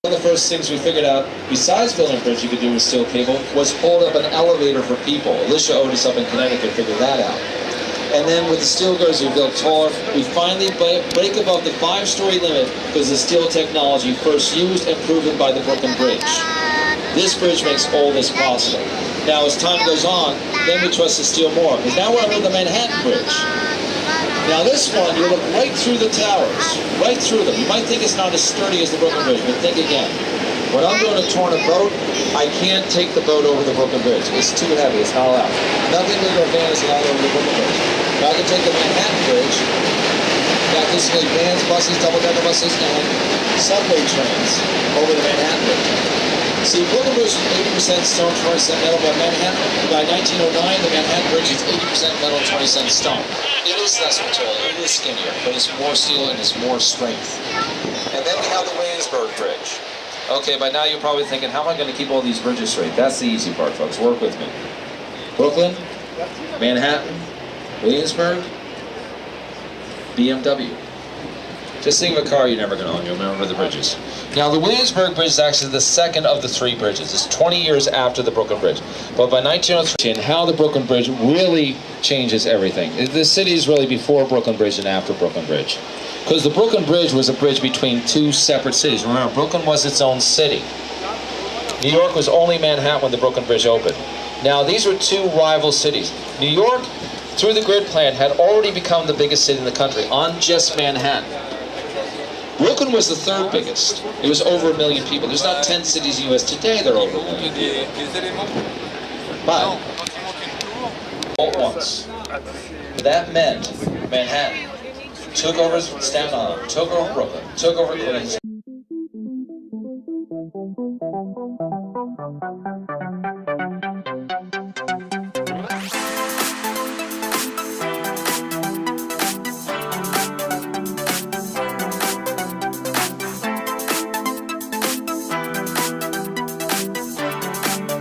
One of the first things we figured out, besides building a bridge you could do with steel cable, was hold up an elevator for people. Alicia Otis up in Connecticut figured that out. And then with the steel girders we built taller, we finally break above the 5-story limit because of steel technology first used and proven by the Brooklyn Bridge. This bridge makes all this possible. Now as time goes on, then we trust the steel more. Because now we're under the Manhattan Bridge. Now this one, you look right through the towers, right through them. You might think it's not as sturdy as the Brooklyn Bridge, but think again. When I'm doing a tour on a boat, I can't take the boat over the Brooklyn Bridge. It's too heavy, it's not allowed. Nothing bigger advantage than over the Brooklyn Bridge. Now I can take the Manhattan Bridge, got basically vans, buses, double-decker buses, and subway trains over the Manhattan Bridge. See, Brooklyn Bridge is 80% stone, 20% metal, but by 1909, the Manhattan Bridge is 80% metal, 20% stone. It is less material, it is skinnier, but it's more steel and it's more strength. And then we have the Williamsburg Bridge. Okay, by now you're probably thinking, how am I going to keep all these bridges straight? That's the easy part, folks. Work with me. Brooklyn, Manhattan, Williamsburg, BMW. Just think of a car you're never going to own. You'll remember the bridges. Now, the Williamsburg Bridge is actually the second of the 3 bridges. It's 20 years after the Brooklyn Bridge. But by 1903, and how the Brooklyn Bridge really changes everything. The city is really before Brooklyn Bridge and after Brooklyn Bridge. Because the Brooklyn Bridge was a bridge between 2 separate cities. Remember, Brooklyn was its own city. New York was only Manhattan when the Brooklyn Bridge opened. Now, these were 2 rival cities. New York, through the grid plan, had already become the biggest city in the country on just Manhattan. Brooklyn was the 3rd biggest. It was over 1 million people. There's not 10 cities in the U.S. today that are over 1 million people. But, all at once. That meant Manhattan took over Staten Island, took over Brooklyn, took over Queens,